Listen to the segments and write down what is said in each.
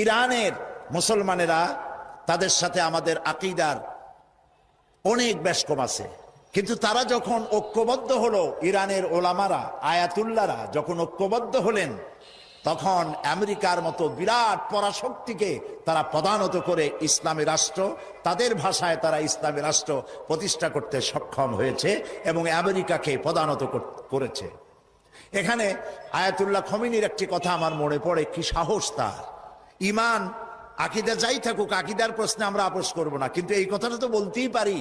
ইরানের মুসলমানেরা তাদের সাথে আমাদের আকীদার অনেক বেশ কম আছে, কিন্তু তারা যখন ঐক্যবদ্ধ হলো, ইরানের ওলামারা আয়াতুল্লাহরা যখন ঐক্যবদ্ধ হলেন, তখন আমেরিকার মতো বিরাট পরাশক্তিকে তারা পদানত করে ইসলামী রাষ্ট্র, তাদের ভাষায় তারা ইসলামী রাষ্ট্র প্রতিষ্ঠা করতে সক্ষম হয়েছে এবং আমেরিকাকে পদানত করেছে। এখানে আয়াতুল্লাহ খমিনীর একটি কথা আমার মনে পড়ে, কি সাহস তার! ইমান আকীদা যাই থাকুক, আকীদার প্রশ্নে আমরা আপোস করব না, কিন্তু এই কথাটা তো বলতেই পারি।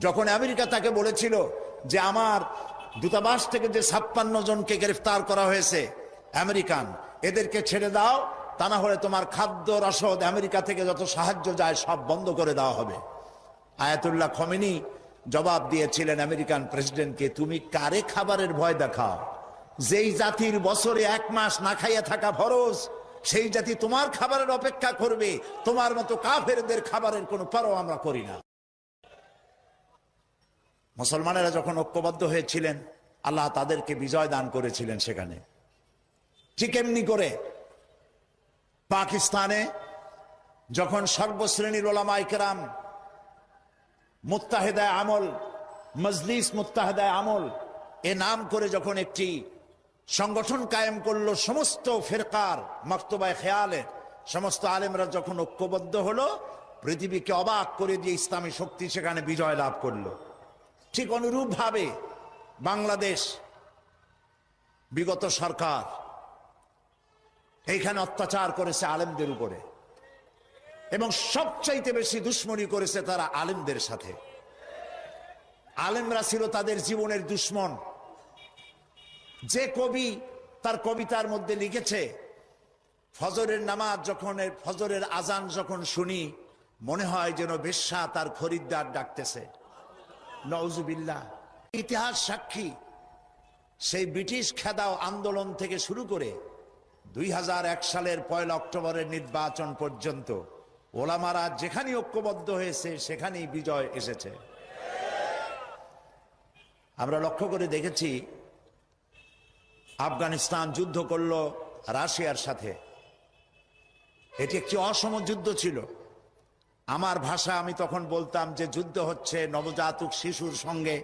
যখন আমেরিকা তাকে বলেছিল যে আমার দূতাবাস থেকে যে 56 জনকে গ্রেফতার করা হয়েছে আমেরিকান, এদেরকে ছেড়ে দাও, তা না হলে তোমার খাদ্য রসদ আমেরিকা থেকে যত সাহায্য যায় সব বন্ধ করে দেওয়া হবে। আয়াতুল্লাহ খমেনি জবাব দিয়েছিলেন আমেরিকান প্রেসিডেন্টকে, তুমি কারে খাবারের ভয় দেখাও? যেই জাতির বছরে 1 মাস না খাইয়া থাকা ফরজ, সেই জাতি তোমার খাবারের অপেক্ষা করবে? তোমার মতো কাফেরদের খাবারের কোনো পরোয়া আমরা করি না। মুসলমানেরা যখন ঐক্যবদ্ধ হয়েছিলেন, আল্লাহ তাদেরকে বিজয় দান করেছিলেন সেখানে। ঠিক এমনি করে পাকিস্তানে যখন সর্বশ্রেণীর ওলামায়ে কেরাম মুত্তাহিদায়ে আমল, মজলিস মুত্তাহিদায়ে আমল এ নাম করে যখন একটি সংগঠন কায়েম করলো, সমস্ত ফিরকার মাকতুবায়ে খেয়ালের সমস্ত আলেমরা যখন ঐক্যবদ্ধ হলো, পৃথিবীকে অবাক করে দিয়ে ইসলামী শক্তি সেখানে বিজয় লাভ করলো। ঠিক অনুরূপ ভাবে বাংলাদেশ বিগত সরকার এইখানে অত্যাচার করেছে আলেমদের উপরে, এবং সবচাইতে বেশি দুশ্মনী করেছে তারা আলেমদের সাথে। আলেমরা ছিল তাদের জীবনের দুশ্মন। যে কবি তার কবিতার মধ্যে লিখেছে, ফজরের নামাজ যখন, ফজরের আজান যখন শুনি, মনে হয় যেন বেশ্যা তার খরিদ্দার ডাকতেছে। নওজুবিল্লাহ। ইতিহাস সাক্ষী, সেই ব্রিটিশ খেদাও আন্দোলন থেকে শুরু করে 2001 সালের 1 অক্টোবরের নির্বাচন পর্যন্ত ওলামারা যেখানে ঐক্যবদ্ধ হয়েছে সেখানেই বিজয় এসেছে। আমরা লক্ষ্য করে দেখেছি, আফগানিস্তান যুদ্ধ করলো রাশিয়ার সাথে। এটি একটি অসম যুদ্ধ ছিল। আমার ভাষা আমি তখন বলতাম যে যুদ্ধ হচ্ছে নবজাতক শিশুর সঙ্গে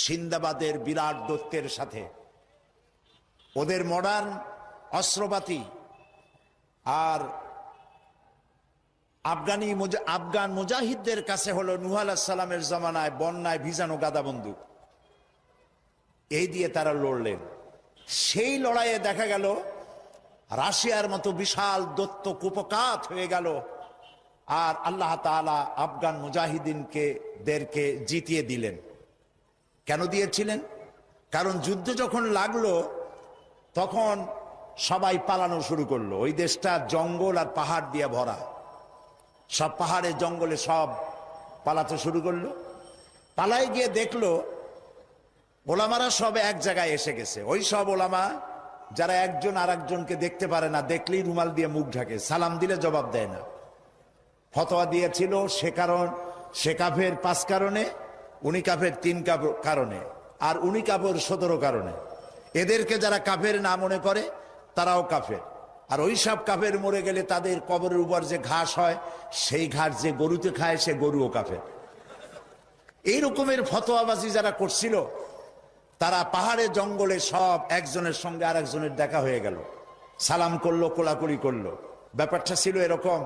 সিন্দাবাদের বিরাট দৈত্যের সাথে। ওদের মডার্ন অস্ত্রপাতি আর আফগান মুজাহিদদের কাছে হলো নূহ আলাইহিস সালামের জামানায় বন্যায় ভিজানো গাদা বন্দুক। এই দিয়ে তারা লড়লেন। সেই লড়াইয়ে দেখা গেল রাশিয়ার মতো বিশাল দৈত্য কুপকাত হয়ে গেল, আর আল্লাহ তাআলা আফগান মুজাহিদিনদেরকে জিতিয়ে দিলেন। কেন দিয়েছিলেন? কারণ যুদ্ধ যখন লাগলো তখন সবাই পালানো শুরু করলো। ওই দেশটা জঙ্গল আর পাহাড় দিয়ে ভরা, সব পাহাড়ে জঙ্গলে সব পালাতে শুরু করলো। পালায় গিয়ে দেখলো ওলামারা সব এক জায়গায় এসে গেছে। ওই সব ওলামা যারা একজন আর একজনকে দেখতে পারে না, দেখলেই রুমাল দিয়ে মুখ ঢাকে, সালাম দিলে জবাব দেয় না। ফতোয়া দিয়েছিল সে কাফের 5 কারণে, উনি কাফের 3 কারণে, আর উনি কাফের 17 কারণে। এদেরকে যারা কাফের না মনে করে তারাও কাফের। আর ওই সব কাফের মরে গেলে তাদের কবরের উপর যে ঘাস হয়, সেই ঘাস যে গরুতে খায় সে গরুও কাফের। এই রকমের ফতোয়াবাজি যারা করছিল, তারা পাহাড়ে জঙ্গলে সব একজনের সঙ্গে আর একজনের দেখা হয়ে গেল, সালাম করলো, কোলাকুলি করলো। ব্যাপারটা ছিল এরকম,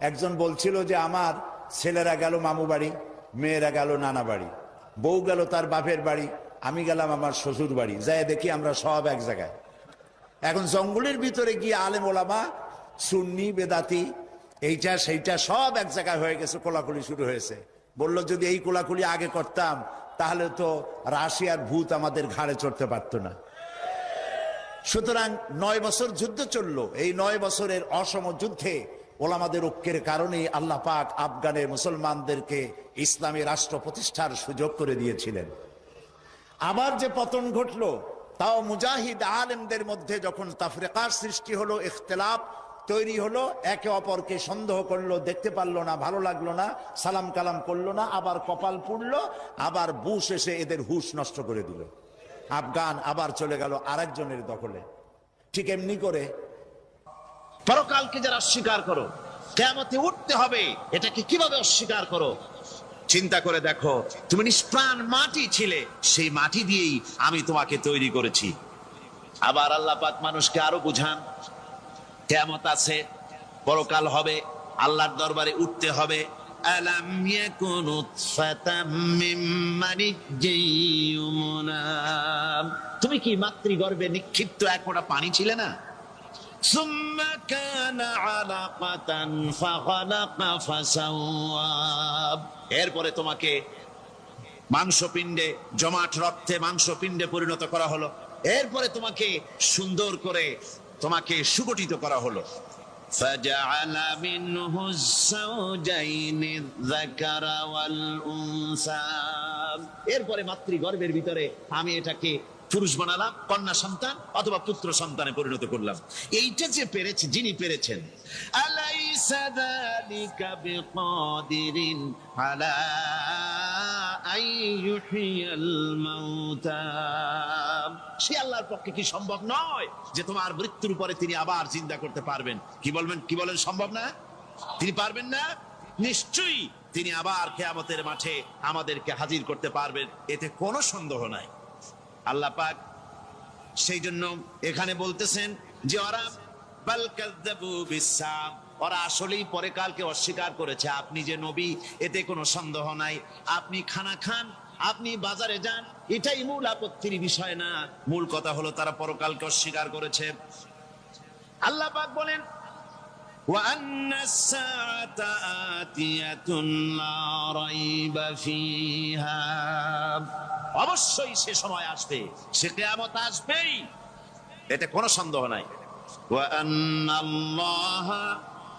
একজন বলছিল যে আমার ছেলেরা গেল মামু বাড়ি, মেয়েরা গেল নানা বাড়ি, বউ গেল তার বাপের বাড়ি, আমি গেলাম আমার শ্বশুর বাড়ি, যাই দেখি আমরা সব এক জায়গায়। এখন জঙ্গলের ভিতরে গিয়ে আলেম ওলামা, সুন্নি বেদাতি, এইটা সেইটা সব এক জায়গায় হয়ে গেছে, কোলাকুলি শুরু হয়েছে। বলল যদি এই কোলাকুলি আগে করতাম তাহলে তো রাশিয়ার ভূত আমাদের ঘাড়ে চড়তে পারতো না। সুতরাং 9 বছর যুদ্ধ চললো। এই 9 বছরের অসম যুদ্ধে ওলামাদের ঐক্যের কারণেই আল্লাহ পাক আফগানের মুসলমানদেরকে ইসলামী রাষ্ট্র প্রতিষ্ঠার সুযোগ করে দিয়েছিলেন। আবার যে পতন ঘটলো, তাও মুজাহিদ আলেমদের মধ্যে যখন তাফরিকার সৃষ্টি হলো, ইখতিলাফ তৈরি হলো, একে অপরকে সন্দেহ করলো, দেখতে পারলো না, ভালো লাগলো না, সালাম কালাম করলো না, আবার কপাল পুড়লো, আবার বুশ এসে এদের হুশ নষ্ট করে দিল। আফগান আবার চলে গেল আরেকজনের দখলে। ঠিক এমনি করে পরকালকে যারা স্বীকার করো, কিয়ামতে উঠতে হবে, এটাকে কিভাবে অস্বীকার করো? চিন্তা করে দেখো, তুমি নিষ্প্রাণ মাটি ছিলে, সেই মাটি দিয়েই আমি তোমাকে তৈরি করেছি। আবার আল্লাহ পাক মানুষকে আরো বুঝান, কিয়ামত আছে, পরকাল হবে, আল্লাহর দরবারে উঠতে হবে। আলাম ইয়াকুন উতফাতাম মিন মানিজ্জিন ইউমনা, তুমি কি মাতৃগর্ভে নিক্ষিপ্ত এক ফোঁটা পানি ছিলে না? সুম্মা কানা আলাকাতান ফাখালাকা ফাসাওয়া, এরপরে তোমাকে মাংসপিণ্ডে, জমাট রক্তে মাংসপিণ্ডে পরিণত করা হলো, এরপরে তোমাকে সুন্দর করে তোমাকে সুগঠিত করা হলো। ফাজআলা মিনহু যাওজাইনি যাকারা ওয়াল উনসা, এরপরে মাতৃগর্ভের ভিতরে আমি এটাকে পুরুষ বানালাম, কন্যা সন্তান অথবা পুত্র সন্তানে পরিণত করলাম। এইটা যে পেরেছে, যিনি পেরেছেন, আলাইসা যালিকা বিকাদিরিন আলা আইয়ুহিয়াল মাউতা, সে আল্লাহর পক্ষে কি সম্ভব নয় যে তোমার মৃত্যুর পরে তিনি আবার জিন্দা করতে পারবেন? কি বলবেন, কি বলেন, সম্ভব না? তিনি পারবেন না? নিশ্চয়ই তিনি আবার কিয়ামতের মাঠে আমাদেরকে হাজির করতে পারবেন, এতে কোনো সন্দেহ নাই। আল্লাহ পাক সেই জন্য এখানে বলতেছেন যে ওরা বাল কাযযাবু বিসসাম, ওরা আসলেই পরকালকে অস্বীকার করেছে। আপনি যে নবী, এতে কোনো সন্দেহ নাই। আপনি খানা খান, আপনি বাজারে যান, এটাই মূল আপত্তির বিষয় না। মূল কথা হলো তারা পরকালকে অস্বীকার করেছে। আল্লাহ পাক বলেন ওয়া আন্নাস সাআতা আতিয়াতুন লা রাইবা ফিহা, অবশ্যই সে সময় আসবে, সে কিয়ামত আসবেই, এতে কোনো সন্দেহ নাই। ওয়া আন্নাল্লাহা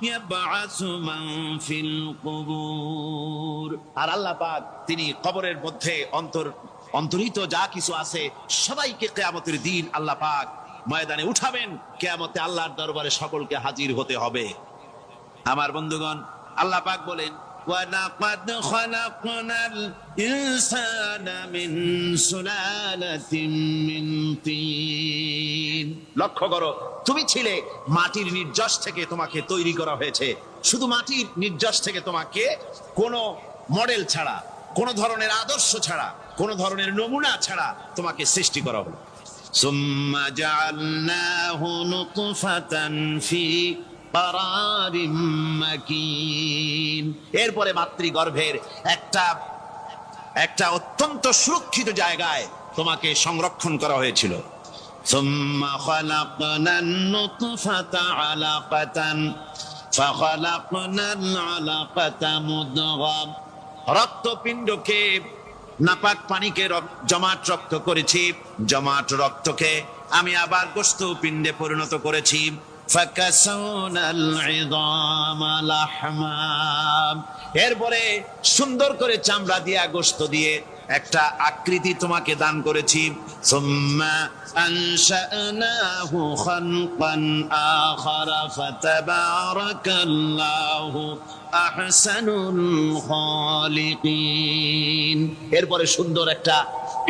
ইয়াবআসু মান ফিল কুবুর, আর আল্লাহ পাক তিনি কবরের মধ্যে অন্তর্হিত যা কিছু আছে সবাইকে কিয়ামতের দিন আল্লাহ পাক ময়দানে উঠাবেন। কিয়ামতে আল্লাহর দরবারে সকলকে হাজির হতে হবে। আমার বন্ধুগণ, আল্লাহ পাক বলেন وَلَقَدْ خَلَقْنَا الْإِنسَانَ مِنْ سُلَالَةٍ مِنْ طِينٍ, লক্ষ্য করো, তুমি ছিলে মাটির নির্যাস থেকে তোমাকে তৈরি করা হয়েছে। শুধু মাটির নির্যাস থেকে তোমাকে কোনো মডেল ছাড়া, কোনো ধরনের আদর্শ ছাড়া, কোনো ধরনের নমুনা ছাড়া তোমাকে সৃষ্টি করা হলো। সুম্মা জাআলনাহু নুতফাতান ফি কারারিম মাকিন, এরপরে মাতৃগর্ভের একটা অত্যন্ত সুরক্ষিত জায়গায় তোমাকে সংরক্ষণ করা হয়েছিল। সুম্মা খালাকনান নুতফাতা আলাকাতান ফাখালাকনাল আলাকাতা মুদগা, রক্তপিণ্ডকে, নাপাক পানিকে জমাট রক্ত করেছি, জমাট রক্তকে আমি আবার গোশত পিণ্ডে পরিণত করেছি। ফাকাসাউনাল ইযামা লাহমা, এরপরে সুন্দর করে চামড়া দিয়া, গোশত দিয়ে একটা আকৃতি তোমাকে দান করেছি। সুম্মা আনশানাহু খালকান আখারা ফাতাবারাকাল্লাহু আহসানুল খালিকিন, এরপরে সুন্দর একটা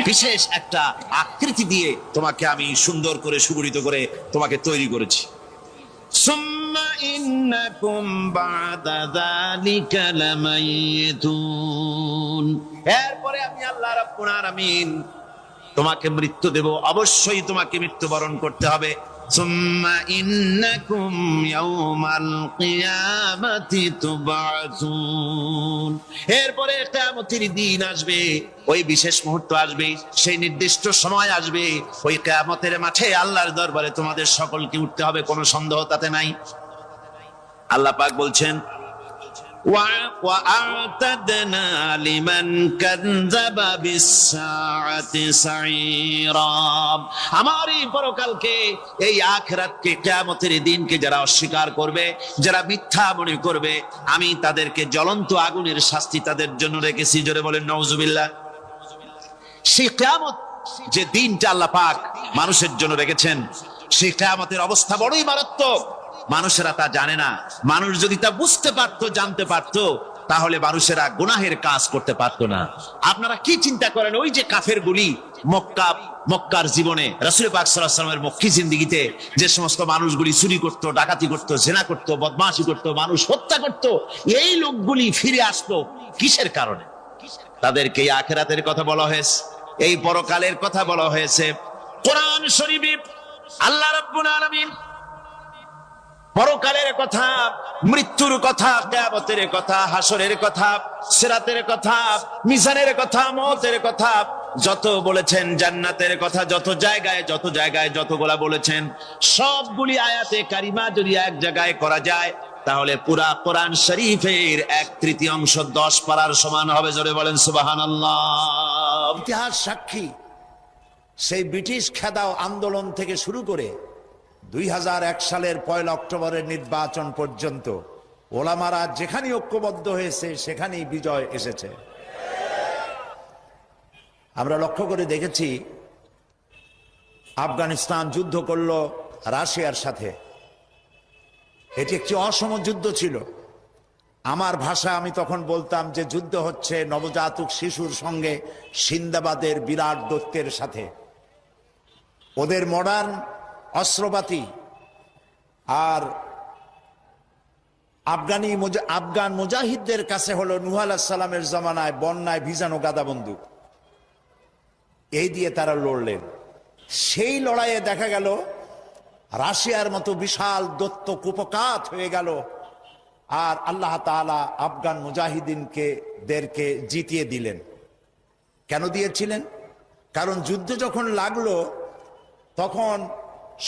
বিশেষ একটা আকৃতি দিয়ে তোমাকে আমি সুন্দর করে সুগঠিত করে তোমাকে তৈরি করেছি। সুম্মা ইন্নাকুম বা'দা যালিকা লামাইতুন, এরপরে আমি আল্লাহ রাব্বুল আলামিন তোমাকে মৃত্যু দেব, অবশ্যই তোমাকে মৃত্যুবরণ করতে হবে। সুম্মা ইন্নাকুম ইয়াউমাল কিয়ামাতি তুবআসুন, এরপরে কিয়ামতের দিন আসবে, ওই বিশেষ মুহূর্ত আসবে, সেই নির্দিষ্ট সময় আসবে, ওই কিয়ামতের মাঠে আল্লাহর দরবারে তোমাদের সকলকে উঠতে হবে, কোনো সন্দেহ তাতে নাই। আল্লাহ পাক বলছেন وَأَعْتَدْنَا لِمَنْ كَذَّبَ بِالسَّاعَةِ سَعِيرًا, আমার এই পরকালকে, এই আখিরাতকে, কিয়ামতের দিনকে যারা অস্বীকার করবে, যারা মিথ্যা মনে করবে, আমি তাদেরকে জ্বলন্ত আগুনের শাস্তি তাদের জন্য রেখেছি। জোরে বলেন নাউজুবিল্লাহ। সেই কিয়ামত যে দিনটা আল্লাহ পাক মানুষের জন্য রেখেছেন, সেই কিয়ামতের অবস্থা বড়ই মারাত্মক। মানুষেরা তা জানে না। মানুষ যদি তা বুঝতে পারতো, জানতে পারতো, তাহলে মানুষেরা গুনাহের কাজ করতে পারতো না। আপনারা কি চিন্তা করেন, ওই যে কাফের গুলি মক্কার জীবনে রাসূল পাক সাল্লাল্লাহু আলাইহি ওয়াসাল্লামের মক্কি জিন্দেগিতে যে সমস্ত মানুষগুলি চুরি করত, ডাকাতি করত, জেনা করত, বদমাশি করত, মানুষ হত্যা করত, এই লোকগুলি ফিরে আসলো কিসের কারণে? তাদেরকে এই আখিরাতের কথা বলা হয়েছে, এই পরকালের কথা বলা হয়েছে। কোরআন শরীফে আল্লাহ রাব্বুল আলামিন পরকালের কথা, মৃত্যুর কথা, কিয়ামতের কথা, হাসরের কথা, সিরাতের কথা, মিজানের কথা, মওতের কথা যত বলেছেন, জান্নাতের কথা যত জায়গায় যতগুলা বলেছেন, সবগুলি আয়াতে কারিমা যদি এক জায়গায় করা যায় তাহলে পুরা কোরআন শরীফের 1/3 10 পারার সমান হবে। জোরে বলেন সুবহানাল্লাহ। ইতিহাস সাক্ষী, সেই ব্রিটিশ খেদাও আন্দোলন থেকে শুরু করে 2001 সালের 1 অক্টোবরের নির্বাচন পর্যন্ত ওলামারা যেখানেই ঐক্যবদ্ধ হয়েছে সেখানেই বিজয় এসেছে। আমরা লক্ষ্য করে দেখেছি, আফগানিস্তান যুদ্ধ করলো রাশিয়ার সাথে। এটি একটি অসম যুদ্ধ ছিল। আমার ভাষা আমি তখন বলতাম যে যুদ্ধ হচ্ছে নবজাতক শিশুর সঙ্গে সিন্দাবাদের বিরাট দৈত্যের সাথে। ওদের মডার্ন অস্ত্রপাতি আর আফগান মুজাহিদদের কাছে হলো নূহ আলাইহিস সালামের জামানায় বন্যায় ভিজানো গাদা বন্দুক। এই দিয়ে তারা লড়লেন। সেই লড়াইয়ে দেখা গেল রাশিয়ার মতো বিশাল দৈত্য কুপকাত হয়ে গেল, আর আল্লাহ তাআলা আফগান মুজাহিদিনদেরকে জিতিয়ে দিলেন। কেন দিয়েছিলেন? কারণ যুদ্ধ যখন লাগলো তখন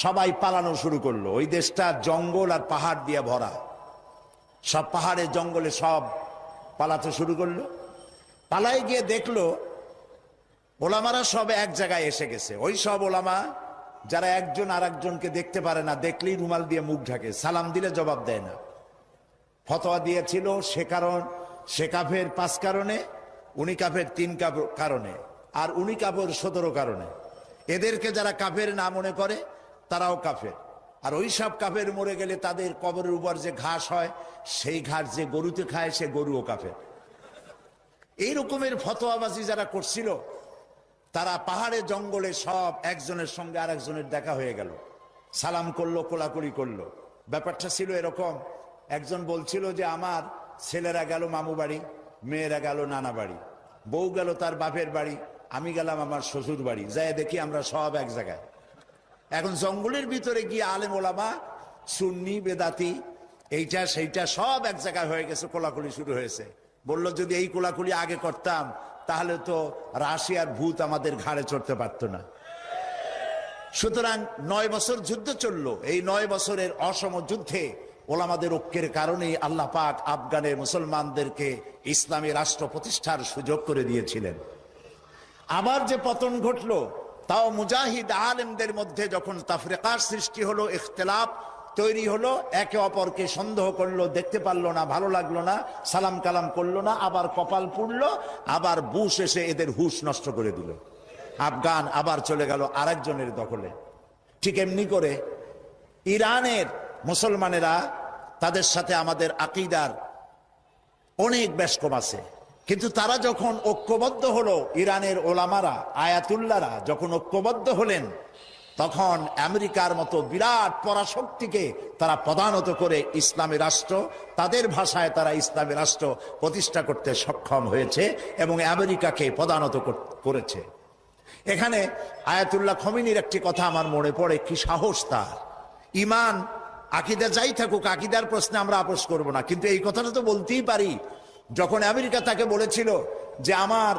সবাই পালানো শুরু করলো। ওই দেশটা জঙ্গল আর পাহাড় দিয়ে ভরা, সব পাহাড়ে জঙ্গলে সব পালাতে শুরু করলো। পালায় গিয়ে দেখলো ওলামারা সব এক জায়গায় এসে গেছে। ওই সব ওলামা যারা একজন আর একজনকে দেখতে পারে না, দেখলেই রুমাল দিয়ে মুখ ঢাকে, সালাম দিলে জবাব দেয় না। ফতোয়া দিয়েছিল সে কাফের 5 কারণে, উনি কাফের 3 কারণে, আর উনি কাফের 17 কারণে। এদেরকে যারা কাফের না মনে করে তারাও কাফের। আর ওই সব কাফের মরে গেলে তাদের কবরের উপর যে ঘাস হয় সেই ঘাস যে গরুতে খায় সে গরুও কাফের। এই রকমের ফতোয়াবাজি যারা করছিল তারা পাহাড়ে জঙ্গলে সব একজনের সঙ্গে আর একজনের দেখা হয়ে গেল, সালাম করলো, কোলাকুলি করলো। ব্যাপারটা ছিল এরকম, একজন বলছিল যে আমার ছেলেরা গেল মামু বাড়ি, মেয়েরা গেল নানা বাড়ি, বউ গেল তার বাপের বাড়ি, আমি গেলাম আমার শ্বশুর বাড়ি, যাই দেখি আমরা সব এক জায়গায়। এখন জঙ্গলের ভিতরে গিয়ে আলেম ওলামা, সুন্নি বেদাতি, এইটা সেইটা সব এক জায়গায় হয়ে গেছে, কোলাকুলি শুরু হয়েছে। বললো যদি এই কোলাকুলি আগে করতাম তাহলে তো রাশিয়ার ভূত আমাদের ঘাড়ে চড়তে পারতো না। সুতরাং 9 বছর যুদ্ধ চললো। এই 9 বছরের অসম যুদ্ধে ওলামাদের ঐক্যের কারণেই আল্লাহ পাক আফগানের মুসলমানদেরকে ইসলামী রাষ্ট্র প্রতিষ্ঠার সুযোগ করে দিয়েছিলেন। আবার যে পতন ঘটলো, তাও মুজাহিদ আলেমদের মধ্যে যখন তাফরিকার সৃষ্টি হলো, ইখতিলাফ তৈরি হলো, একে অপরকে সন্দেহ করলো, দেখতে পারলো না, ভালো লাগলো না, সালাম কালাম করলো না, আবার কপাল পুড়লো, আবার বুশ এসে এদের হুশ নষ্ট করে দিল। আফগান আবার চলে গেল আরেকজনের দখলে। ঠিক এমনি করে ইরানের মুসলমানেরা, তাদের সাথে আমাদের আকীদার অনেক বেশকম আছে, কিন্তু তারা যখন ঐক্যবদ্ধ হলো, ইরানের ওলামারা, আয়াতুল্লাহরা যখন ঐক্যবদ্ধ হলেন, তখন আমেরিকার মতো বিরাট পরাশক্তিকে তারা পদানত করে ইসলামী রাষ্ট্র, তাদের ভাষায় তারা ইসলামী রাষ্ট্র প্রতিষ্ঠা করতে সক্ষম হয়েছে এবং আমেরিকাকে পদানত করেছে। এখানে আয়াতুল্লাহ খমিনীর একটি কথা আমার মনে পড়ে, কি সাহস তার! ইমান আকীদা যাই থাকুক, আকীদার প্রশ্নে আমরা আপোস করব না, কিন্তু এই কথাটা তো বলতেই পারি। যখন আমেরিকা তাকে বলেছিল যে আমার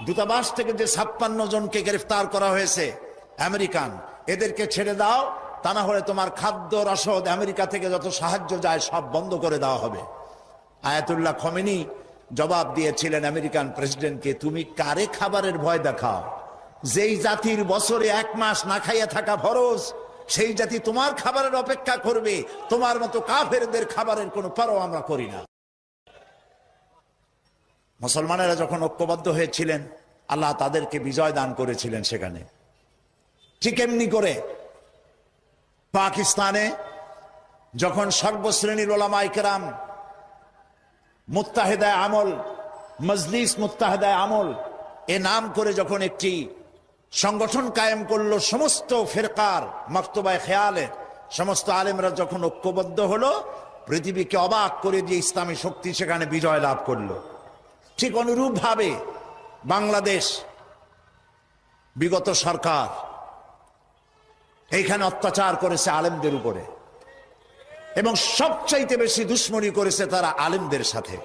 দূতাবাস থেকে যে 56 জনকে গ্রেফতার করা হয়েছে আমেরিকান, এদেরকে ছেড়ে দাও, তা না হলে তোমার খাদ্য রসদ আমেরিকা থেকে যত সাহায্য যায় সব বন্ধ করে দেওয়া হবে। আয়াতুল্লাহ খমেনি জবাব দিয়েছিলেন আমেরিকান প্রেসিডেন্টকে, তুমি কারে খাবারের ভয় দেখাও? যেই জাতির বছরে 1 মাস না খাইয়া থাকা ফরজ, সেই জাতি তোমার খাবারের অপেক্ষা করবে? তোমার মতো কাফেরদের খাবারের কোনো পরোয়া আমরা করি না। মুসলমানেরা যখন ঐক্যবদ্ধ হয়েছিলেন, আল্লাহ তাদেরকে বিজয় দান করেছিলেন সেখানে। ঠিক এমনি করে পাকিস্তানে যখন সর্বশ্রেণীর ওলামায়ে কেরাম মুত্তাহিদায়ে আমল, মজলিস মুত্তাহিদায়ে আমল এ নাম করে যখন একটি সংগঠন কায়েম করলো, সমস্ত ফিরকার মাকতুবায়ে খেয়ালের সমস্ত আলেমরা যখন ঐক্যবদ্ধ হলো, পৃথিবীকে অবাক করে দিয়ে ইসলামী শক্তি সেখানে বিজয় লাভ করলো। ঠিক অনুরূপ ভাবে বাংলাদেশ বিগত সরকার এইখানে অত্যাচার করেছে আলেমদের উপরে, এবং সবচাইতে বেশি দুশ্মনী করেছে তারা আলেমদের সাথে।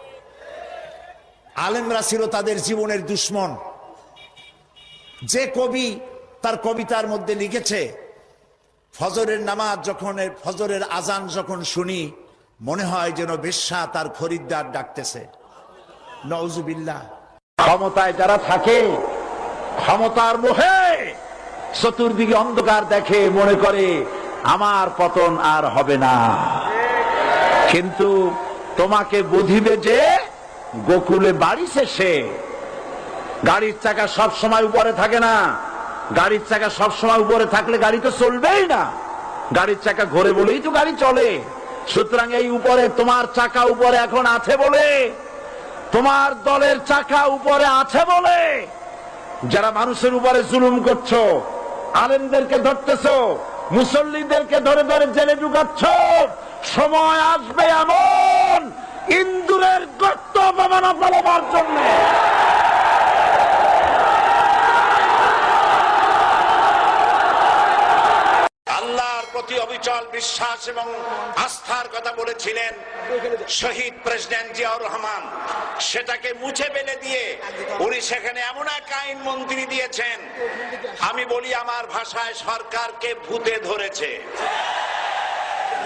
আলেমরা ছিল তাদের জীবনের দুশ্মন। যে কবি তার কবিতার মধ্যে লিখেছে, ফজরের নামাজ যখন, ফজরের আজান যখন শুনি মনে হয় যেন বেশ্যা তার খরিদ্দার ডাকতেছে। নওজুবিল্লাহ। ক্ষমতায় যারা থাকে, ক্ষমতার মোহে চতুর্দিকে অন্ধকার দেখে, মনে করে আমার পতন আর হবে না। কিন্তু তোমাকে বুঝিবে যে গোকুলে বাড়ি শেষে গাড়ির চাকা সব সময় উপরে থাকে না। গাড়ির চাকা সব সময় উপরে থাকলে গাড়ি তো চলবেই না। গাড়ির চাকা ঘোরে বলেই তো গাড়ি চলে। সুতরাং এই উপরে তোমার চাকা উপরে এখন আছে বলে, তোমার দলের চাকা উপরে আছে বলে যারা মানুষের উপরে জুলুম করছো, আলেমদেরকে ধরতেছো, মুসল্লিদেরকে ধরে ধরে জেলে ঢুকাচ্ছ, সময় আসবে এমন ইন্দুরের গর্ত অপমান ফলাবার জন্য। আল্লাহর প্রতি অবিচল বিশ্বাস এবং আস্থার কথা বলেছিলেন শহীদ প্রেসিডেন্ট জিয়াউর রহমান, সেটাকে মুছে ফেলে দিয়ে উনি সেখানে এমন এক আইন মন্ত্রী দিয়েছেন, আমি বলি আমার ভাষায় সরকারকে ভূতে ধরেছে।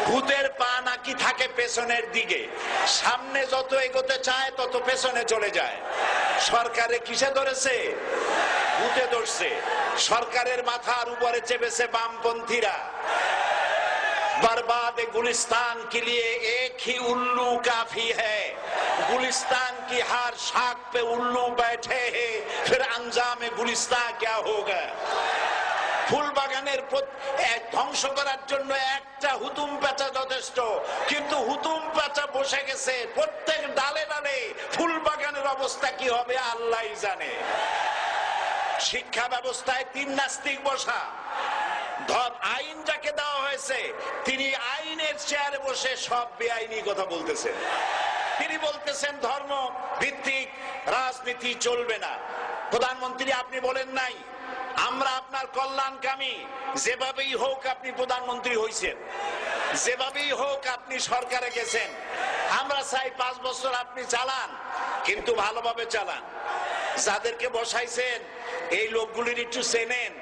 ভূতের পা নাকি থাকে পেছনের দিকে, সামনে যত এগোতে চায় তত পেছনে চলে যায়। সরকারে কিসে ধরেছে? ভূতে ধরছে। সরকারের মাথার উপরে চেপেছে বামপন্থীরা। बर्बाद गुलिस्तान के लिए एक ही उल्लू काफी है। गुलिस्तान की हर शाख पे उल्लू बैठे हैं, फिर अंजाम गुलिस्तान क्या होगा? ফুল বাগানের ধ্বংস করার জন্য একটা হুতুম পেঁচা যথেষ্ট, কিন্তু হুতুম পেঁচা বসে গেছে প্রত্যেক ডালে ডালে। ফুল বাগানের অবস্থা কি হবে আল্লাহই জানে। শিক্ষা ব্যবস্থায় তিন নাস্তিক বসা। আইন যাকে দেওয়া হয়েছে তিনি আইনের চেয়ারে বসে সব বেআইনি কথা বলতেছেন। তিনি বলতেছেন ধর্ম ভিত্তিক রাজনীতি চলবে না। প্রধানমন্ত্রী আপনি বলেন নাই আমরা আপনার কল্যাণকামী, যেভাবেই হোক আপনি প্রধানমন্ত্রী হয়েছেন, যেভাবেই হোক আপনি সরকারে গেছেন, আমরা চাই 5 বছর আপনি চালান, কিন্তু ভালোভাবে চালান। যাদেরকে বসাইছেন এই লোকগুলির একটু চেনেন।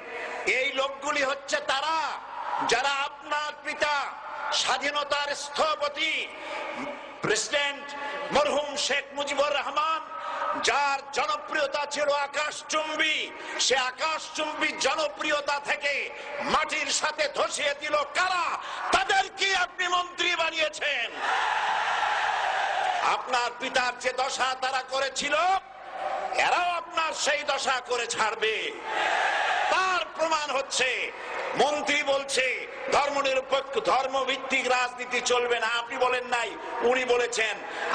এই লোকগুলি হচ্ছে তারা যারা আপনার পিতা স্বাধীনতার স্থপতি প্রেসিডেন্ট মরহুম শেখ মুজিবুর রহমান, যার জনপ্রিয়তা ছিল আকাশচুম্বী, সে আকাশচুম্বী জনপ্রিয়তা থেকে মাটির সাথে ধসিয়ে দিল কারা? তাদেরকে আপনি মন্ত্রী বানিয়েছেন। আপনার পিতার যে দশা তারা করেছিল, এরাও আপনার সেই দশা করে ছাড়বে। তার প্রমাণ হচ্ছে মন্ত্রী বলছে ধর্মনিরপেক্ষ ধর্মভিত্তিক রাজনীতি চলবে না। আপনি বলেন নাই, উনি বলেছেন।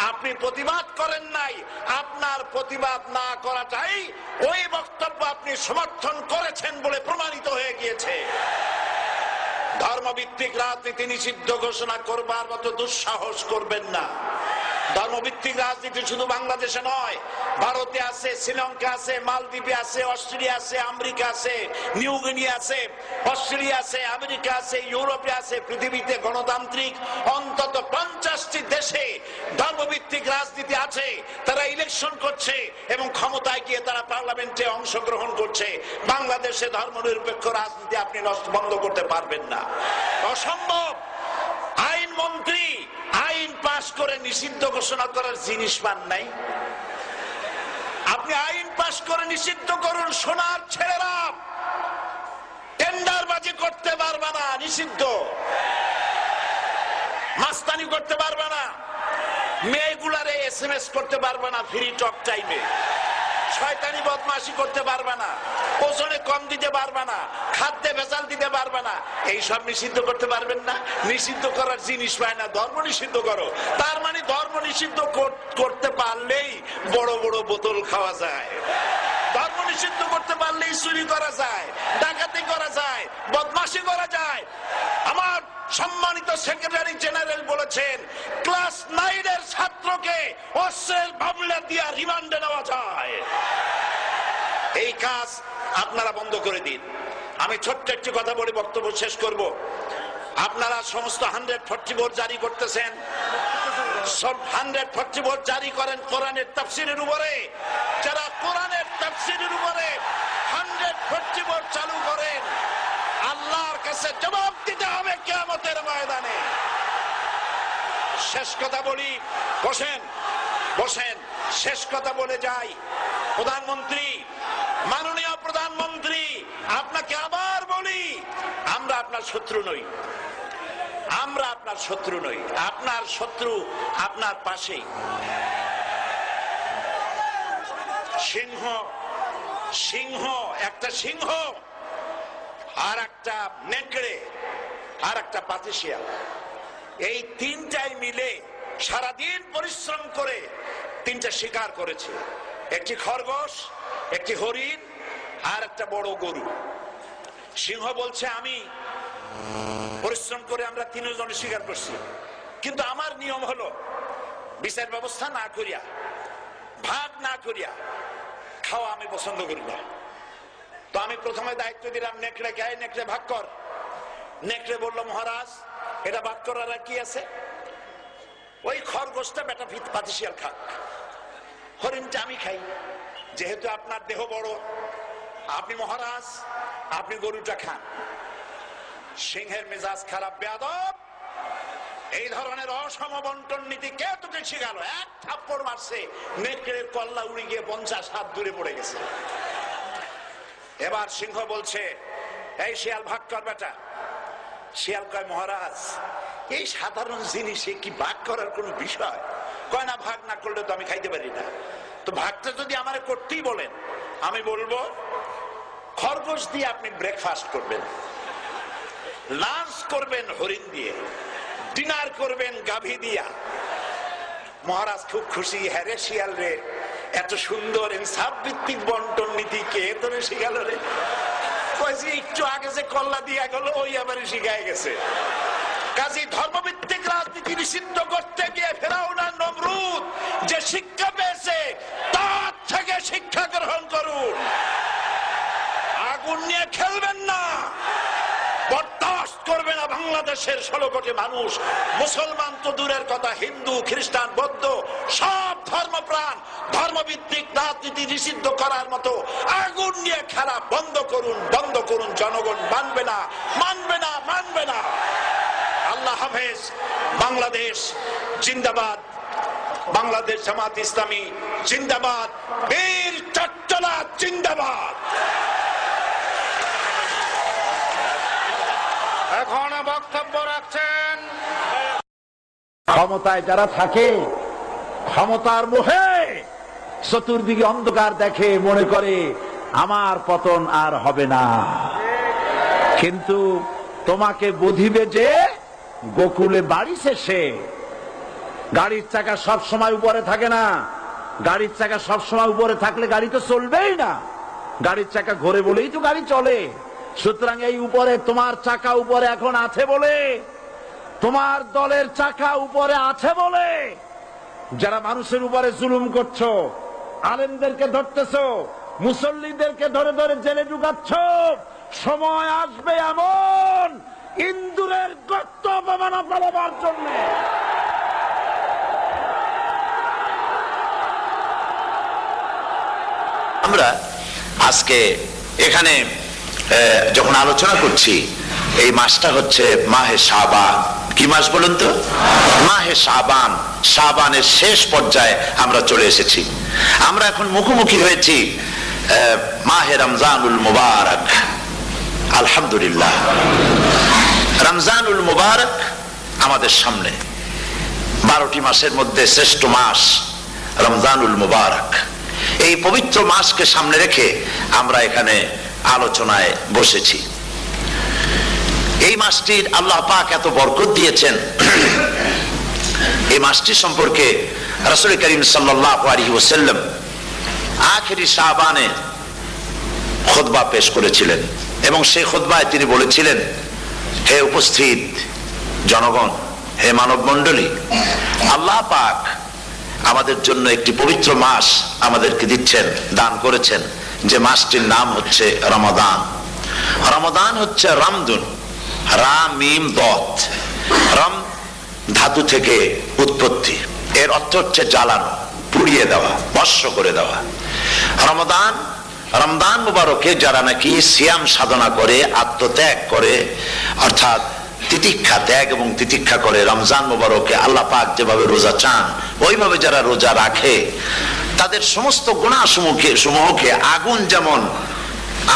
আপনি প্রতিবাদ করেন নাই। আপনার প্রতিবাদ না করাটাই ওই বক্তব্য আপনি সমর্থন করেছেন বলে প্রমাণিত হয়ে গিয়েছে। ধর্মভিত্তিক রাজনীতি নিষিদ্ধ ঘোষণা করবার মতো দুঃসাহস করবেন না। ধর্মভিত্তিক রাজনীতি শুধু বাংলাদেশে নয়, ভারতে আছে, শ্রীলঙ্কা আছে, মালদ্বীপে আছে, অস্ট্রেলিয়া আছে, আমেরিকা আছে, নিউ গিনি আছে, অস্ট্রেলিয়া আছে, আমেরিকা আছে, ইউরোপে আছে। পৃথিবীতে গণতান্ত্রিক অন্তত 50টি দেশে ধর্মভিত্তিক রাজনীতি আছে। তারা ইলেকশন করছে এবং ক্ষমতায় গিয়ে তারা পার্লামেন্টে অংশগ্রহণ করছে। বাংলাদেশে ধর্মনিরপেক্ষ রাজনীতি আপনি বন্ধ করতে পারবেন না, অসম্ভব। আইন মন্ত্রী আইন পাশ করে নিষিদ্ধ ঘোষণা করার জিনিস পান নাই। আপনি আইন পাশ করে নিষিদ্ধ করুন, সোনার ছেলেরা টেন্ডারবাজি করতে পারবে না, নিষিদ্ধ। মাস্তানি করতে পারবে না, মেয়েগুলারে SMS করতে পারবে না ফ্রি টক টাইমে, শয়তানি বদমাশি করতে পারবে না, ওজনে কম দিতে পারবে না, খাদ্যে ভেজাল দিতে পারবে না। এইসব নিষিদ্ধ করতে পারবেন না। নিষিদ্ধ করার জিনিস পায় না, ধর্ম নিষিদ্ধ করো। তার মানে ধর্ম নিষিদ্ধ করতে পারলেই বড় বড় বোতল খাওয়া যায়, ধর্ম নিষিদ্ধ করতে পারলেই চুরি করা যায়, ডাকাতি করা যায়, বদমাশি করা যায়। আমার সম্মানিত সেক্রেটারি জেনারেল বলেছেন ক্লাস 9 এর ছাত্রকে অস্ত্রের মামলা দিয়ে রিমান্ডে নেওয়া যায়। এই কাজ আপনারা বন্ধ করে দিন। আমি ছোট্ট একটি কথা বলে বক্তব্য শেষ করব। আপনারা সমস্ত 144 জারি করতেছেন, সব 144 জারি করেন কোরআনের তাফসীরের উপরে। যারা কোরআনের তাফসীরের উপরে 144 চালু করেন, আল্লাহর কাছে জবাব দিতে হবে কিয়ামতের ময়দানে। শেষ কথা বলি, বসেন বসেন, শেষ কথা বলে যাই। প্রধানমন্ত্রী, মাননীয় প্রধানমন্ত্রী, আপনাকে আবার বলি, আমরা আপনার শত্রু নই, আমরা আপনার শত্রু নই, আপনার শত্রু আপনার পাশেই। সিংহ, সিংহ, একটা সিংহ আর একটা নেকড়ে আর একটা পাতিশিয়াল, এই তিনটাই মিলে সারাদিন পরিশ্রম করে তিনটা শিকার করেছে। একটি খরগোশ, একটি হরিণ আর একটা বড় গরু। সিংহ বলছে আমি পরিশ্রম করে আমরা তিনজনে শিকার করছি, কিন্তু আমার নিয়ম হলো বিচার ব্যবস্থা না করিয়া, ভাগ না করিয়া খাওয়া আমি পছন্দ করি না। তো আমি প্রথমে দায়িত্ব দিলাম নেকড়েকে, নেকড়ে ভাগ কর। নেকড়ে বলল মহারাজ এটা ভাগ করার আর কি আছে, ওই খরগোশটা বেটা পাতিশিয়াল খাক, হরিণটা আমি খাই, যেহেতু আপনার দেহ বড়, আপনি মহারাজ, আপনি গরুটা খান। সিংহের মেজাজ খারাপ, বেয়াদব, এই ধরনের অসম বন্টন নীতি কে তোকে শিখালো? এক থাপ্পড় মারছে, নেকড়ের কল্লা উড়ে গিয়ে 50 হাত দূরে পড়ে গেছে। এবার সিংহ বলছে এই শিয়াল ভাগ কর বেটা। শিয়াল কয় মহারাজ এই সাধারণ জিনিসে কি ভাগ করার কোন বিষয়? কয় না, ভাগ না করলে তো আমি খাইতে পারি না। তো ভাগটা যদি আমার করতেই বলেন, আমি বলবো খরগোশ দিয়ে আপনি ব্রেকফাস্ট করবেন, লাঞ্চ করবেন হরিণ দিয়ে, ডিনার করবেন গাভী দিয়া। মহারাজ খুব খুশি, হ্যাঁ রে শিয়াল রে, এত সুন্দর ইনসাফ ভিত্তিক বন্টন নীতি কে তোরে শিখাল রে? একটু আগে যে কল্লা দিয়া গেল ওই আবার শিখায় গেছে। কাজী ধর্মভিত্তিক রাজনীতি নিষিদ্ধ করতে গিয়ে ফেরাউন আর নমরুদ যে শিক্ষা পেয়েছে তার থেকে শিক্ষা গ্রহণ করুন। আগুন নিয়ে খেলবেন না, বরদাস্ত করবে না বাংলাদেশের 16 কোটি মানুষ। মুসলমান তো দূরের কথা, হিন্দু, খ্রিস্টান, বৌদ্ধ সব ধর্মপ্রাণ ধর্মভিত্তিক রাজনীতি নিষিদ্ধ করার মতো আগুন নিয়ে খেলা বন্ধ করুন, বন্ধ করুন। জনগণ মানবে না, মানবে না, মানবে না। আল্লাহ হাফেজ। বাংলাদেশ জিন্দাবাদ, বাংলাদেশ জামাত ইসলামী জিন্দাবাদ, বীর চট্টলা জিন্দাবাদ। এখন বক্তব্য রাখছেন ক্ষমতায় যারা থাকে, ক্ষমতার মোহে চতুর্দিকে অন্ধকার দেখে, মনে করে আমার পতন আর হবে না। কিন্তু তোমাকে বুঝিবে যে গোকুলে বাড়ি শেষে। গাড়ির চাকা সব সময় উপরে থাকে না, গাড়ির চাকা সব সময় উপরে থাকলে গাড়ি তো চলবেই না। গাড়ির চাকা ঘোরে বলেই তো গাড়ি চলে। সুতরাং এই উপরে তোমার চাকা উপরে এখন আছে বলে, তোমার দলের চাকা উপরে আছে বলে যারা মানুষের উপরে জুলুম করছো, আলেমদেরকে ধরতেছো, মুসল্লিদেরকে ধরে ধরে জেলে ঢুকাচ্ছ, সময় আসবে এমন ইন্দুরের গর্ত অপমানা ফেলবার জন্য। আমরা আজকে এখানে যখন আলোচনা করছি, এই মাসটা হচ্ছে মাহে শাবান। কি মাস বলুন তো? মাহে শাবান। শাবানের শেষ পর্যায়ে আমরা চলে এসেছি। আমরা এখন মুখোমুখি হয়েছি মাহে রমজানুল মুবারক। আলহামদুলিল্লাহ, রমজানুল মুবারক আমাদের সামনে। 12টি মাসের মধ্যে শ্রেষ্ঠ মাস রমজানুল মুবারক। এই পবিত্র মাসকে সামনে রেখে আমরা এখানে আলোচনায় বসেছি। এই মাসটির আল্লাহ পাক এত বরকত দিয়েছেন, এই মাসটি সম্পর্কে রাসূল করিম সাল্লাল্লাহু আলাইহি ওয়াসাল্লাম আখেরি শাবানে খুতবা পেশ করেছিলেন এবং সেই খুতবায় তিনি বলেছিলেন, হে উপস্থিত জনগণ, হে মানব মণ্ডলী, আল্লাহ পাক আমাদের জন্য একটি পবিত্র মাস আমাদেরকে দিচ্ছেন, দান করেছেন, যে মাসটির নাম হচ্ছে রমাদান। রমাদান হচ্ছে রামদুন, রা মিম দত। রাম ধাতু থেকে উৎপত্তি, এর অর্থ হচ্ছে জ্বালানো, পুড়িয়ে দেওয়া, ভস্ম করে দেওয়া। রমাদান, রমজান মুবারকে যারা নাকি সিয়াম সাধনা করে, আত্মত্যাগ করে, অর্থাৎ তিতিক্ষা, ত্যাগ এবং তিতিক্ষা করে, রমজান মুবারকে আল্লাহ পাক যেভাবে রোজা চান ওইভাবে যারা রোজা রাখে, তাদের সমস্ত গুনাহ সমূহকে আগুন যেমন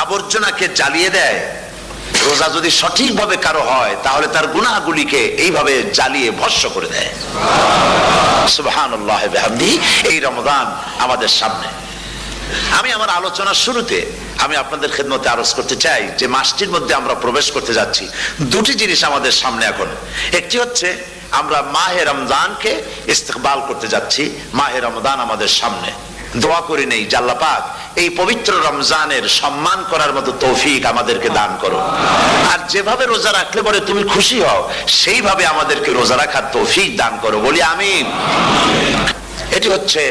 আবর্জনাকে জ্বালিয়ে দেয়, রোজা যদি সঠিকভাবে কারো হয় তাহলে তার গুনাহগুলিকে এইভাবে জ্বালিয়ে ভস্ম করে দেয়। সুবহানাল্লাহ বিহামদিহি। এই রমাদান আমাদের সামনে। আমি আমার আলোচনার শুরুতে আমি আপনাদের খেদমতে আরজ করতে চাই যে মাসটির মধ্যে আমরা প্রবেশ করতে যাচ্ছি, দুটি জিনিস আমাদের সামনে এখন। একটি হচ্ছে আমরা মাহে রমজানকে ইস্তেকবাল করতে যাচ্ছি, মাহে রমজান আমাদের সামনে। দোয়া করে নেই যে আল্লাহ পাক এই পবিত্র রমজানের সম্মান করার মতো তৌফিক আমাদেরকে দান করো, আর যেভাবে রোজা রাখলে পরে তুমি খুশি হও সেইভাবে আমাদেরকে রোজা রাখার তৌফিক দান করো, বলি আমিন। এটি হচ্ছে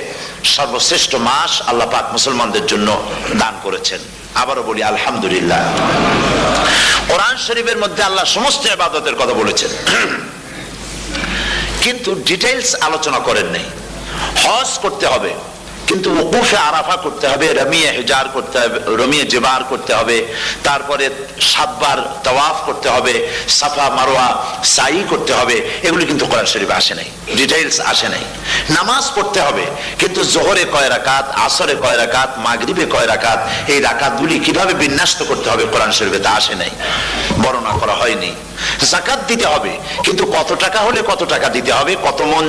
সর্বশ্রেষ্ঠ মাস আল্লাহ পাক মুসলমানদের জন্য দান করেছেন। আবারও বলি আলহামদুলিল্লাহ। কোরআন শরীফের মধ্যে আল্লাহ সমস্ত ইবাদতের কথা বলেছেন, কিন্তু ডিটেইলস আলোচনা করেন নাই। হজ করতে হবে, কিন্তু ওকুফে আরাফা করতে হবে, রমিয়ে হিজার করতে হবে, রমিয়ে জেবার করতে হবে, তারপরে 7 বার তাওয়াফ করতে হবে, সাফা মারওয়া সাই করতে হবে। এগুলি কিন্তু কোরআন শরীফে আসে নাই, ডিটেইলস আসে নাই। নামাজ পড়তে হবে, কিন্তু জোহরে কয় রাকাত, আসরে কয় রাকাত, মাগরিবে কয় রাকাত, এই রাকাতগুলি কিভাবে বিন্যস্ত করতে হবে কোরআন শরীফে তা আসে নাই, বর্ণনা করা হয়নি। যাকাত দিতে হবে, কিন্তু কত টাকা হলে কত টাকা দিতে হবে, কত মন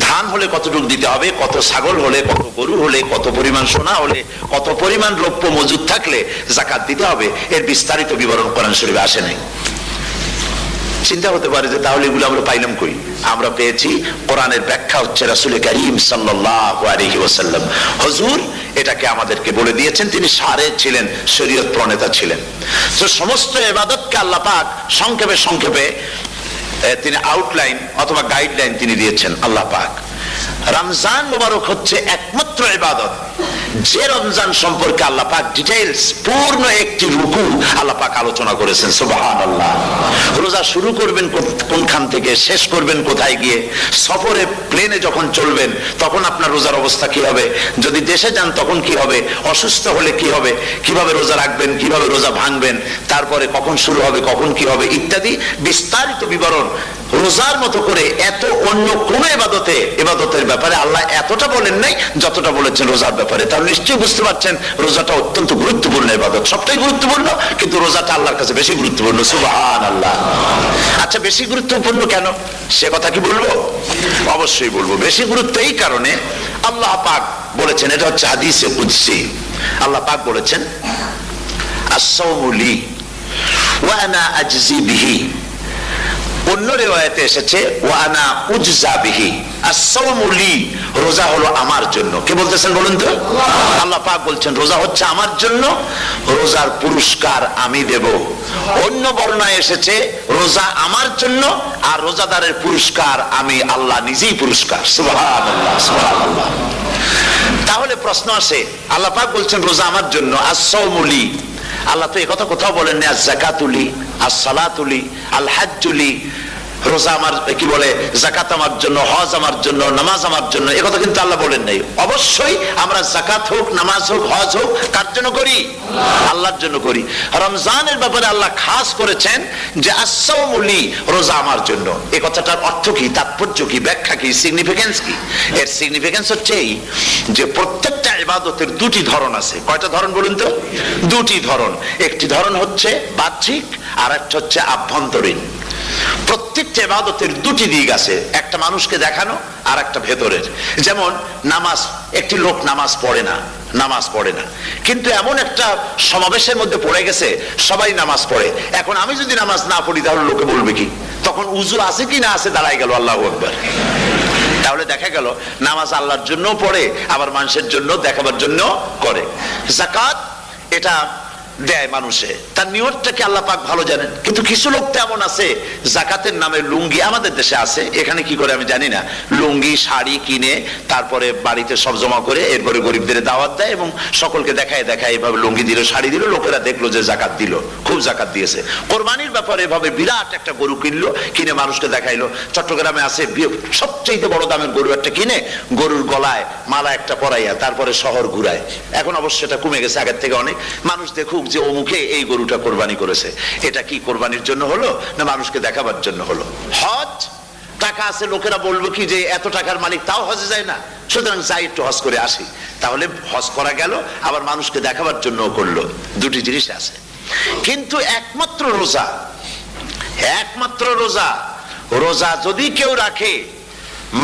ধান হলে কতটুকু দিতে হবে, কত ছাগল হলে, কত গরু হলে, কত পরিমাণ সোনা হলে, কত পরিমাণ দ্রব্য মজুদ থাকলে যাকাত দিতে হবে, এর বিস্তারিত বিবরণ কোরআন শরীফে আসে নাই। চিন্তা হতে পারে যে তাহলে এগুলো আমরা পাইলাম কই? আমরা পেয়েছি কোরআনের ব্যাখ্যা হচ্ছে রাসূল করিম সাল্লাল্লাহু আলাইহি ওয়াসাল্লাম। হুজুর এটাকে আমাদেরকে বলে দিয়েছেন, তিনি সারে ছিলেন, শরীয়ত প্রণেতা ছিলেন। তো সমস্ত ইবাদতকে আল্লাহ পাক সংক্ষেপে সংক্ষেপে তিনি আউটলাইন অথবা গাইডলাইন তিনি দিয়েছেন আল্লাহ পাক। রমজান মুবারক হচ্ছে একমাত্র ইবাদত যে রমজান সম্পর্কে আল্লাহ পাক ডিটেইলস পূর্ণ একটি রুকু আল্লাহ পাক আলোচনা করেছেন। সুবহানাল্লাহ। রোজা শুরু করবেন কোনখান থেকে, শেষ করবেন কোথায় গিয়ে, সফরে প্লেনে যখন চলবেন তখন আপনার রোজার অবস্থা কি হবে, যদি দেশে যান তখন কি হবে, অসুস্থ হলে কি হবে, কিভাবে রোজা রাখবেন, কিভাবে রোজা ভাঙবেন, তারপরে কখন শুরু হবে, কখন কি হবে ইত্যাদি বিস্তারিত বিবরণ। রোজার মতো করে এত অন্য কোন ইবাদতের ব্যাপারে আল্লাহ এতটা বলেন নাই যতটা বলেছেন রোজার ব্যাপারে। তাহলে নিশ্চয়ই বুঝতে পারছেন রোজাটা অত্যন্ত গুরুত্বপূর্ণ ইবাদত, সবটাই গুরুত্বপূর্ণ, কিন্তু রোজাটা আল্লাহর কাছে বেশি গুরুত্বপূর্ণ। সুবহানাল্লাহ। আচ্ছা, বেশি গুরুত্বপূর্ণ কেন সে কথা কি বলবো? অবশ্যই বলবো। বেশি গুরুত্ব এই কারণে, আল্লাহ পাক বলেছেন, এটা হচ্ছে হাদিসে কুদসি, আল্লাহ পাক বলেছেন আস-সাওমু লি ওয়া আনা আজজি বিহি। অন্য রিওয়ায়াতে এসেছে ওয়া আনা উজজা বিহি। আস-সাওমু লি, রোজা হলো আমার জন্য। কে বলতেছেন বলুন তো? আল্লাহ পাক বলছেন রোজা হচ্ছে আমার জন্য, রোজার পুরস্কার আমি দেব। অন্য বর্ণনায় এসেছে রোজা আমার জন্য আর রোজাদারের পুরস্কার আমি আল্লাহ নিজেই পুরস্কার। সুবহানাল্লাহ, সুবহানাল্লাহ। তাহলে প্রশ্ন আসে, আল্লাহ পাক বলছেন রোজা আমার জন্য, আস-সাওমু লি, আল্লাহ তো একথা কোথাও বলেন না আজ-যাকাতুলি, আস-সালাতুলি, আল-হাজ্জুলি। রোজা আমার কি বলে, যাকাত আমার জন্য, হজ আমার জন্য, নামাজ আমার জন্য, একথা কিন্তু আল্লাহ বলেন নাই। অবশ্যই আমরা যাকাত হোক, নামাজ হোক, হজ হোক কার জন্য করি? আল্লাহর জন্য করি। রমজানের ব্যাপারে আল্লাহ খাস করেছেন যে আস-সাওমু লি, রোজা আমার জন্য। এই কথাটার অর্থ কি, তাৎপর্য কি, ব্যাখ্যা কি, সিগনিফিকেন্স কি? এর সিগনিফিকেন্স হচ্ছে এই যে প্রত্যেকটা ইবাদতের দুটি ধরন আছে। কয়টা ধরন বলুন তো? দুটি ধরন। একটি ধরন হচ্ছে বাহ্যিক আর একটা হচ্ছে আভ্যন্তরীণ। প্রত্যেকটা ইবাদতের দুটি দিক আছে, একটা মানুষকে দেখানো আর একটা ভেতরের। যেমন নামাজ, একটি লোক নামাজ পড়ে না, কিন্তু এমন একটা সমাবেশের মধ্যে পড়ে গেছে সবাই নামাজ পড়ে। এখন আমি যদি নামাজ না পড়ি তাহলে লোকে বলবে কি? তখন উযু আছে কি না আছে দাঁড়ায় গেল, আল্লাহু আকবার। তাহলে দেখা গেল নামাজ আল্লাহর জন্য পড়ে, আবার মানুষের জন্য দেখাবার জন্য করে। যাকাত এটা দেয় মানুষে, তার নিয়তটাকে আল্লাহ পাক ভালো জানেন। কিন্তু কিছু লোক তেমন আছে যাকাতের নামে লুঙ্গি, আমাদের দেশে আছে, এখানে কি করে আমি জানি না, লুঙ্গি শাড়ি কিনে তারপরে বাড়িতে সব জমা করে এরপরে গরিবদের দাওয়াত দেয় এবং সকলকে দেখায় দেখায় এভাবে লুঙ্গি দিল শাড়ি দিল, লোকেরা দেখলো যে যাকাত দিল, খুব যাকাত দিয়েছে। কোরবানির ব্যাপারে এভাবে বিরাট একটা গরু কিনলো, কিনে মানুষকে দেখাইলো। চট্টগ্রামে আছে সবচেয়ে বড় দামের গরু একটা কিনে গরুর গলায় মালা একটা পরাইয়া তারপরে শহর ঘুরায়। এখন অবশ্য এটা কমে গেছে আগের থেকে অনেক। মানুষ দেখুক যে অমুকে এই গরুটা কোরবানি করেছে। এটা কি কোরবানির জন্য হলো না মানুষকে দেখাবার জন্য হলো? হজ, টাকা আছে, লোকেরা বলবো কি যে এত টাকার মালিক তাও হজে যায় না, সুতরাং যাই একটু হজ করে আসি। তাহলে হজ করা গেল, আবার মানুষকে দেখাবার জন্য করলো। দুটি জিনিস আছে। কিন্তু একমাত্র রোজা, একমাত্র রোজা, রোজা যদি কেউ রাখে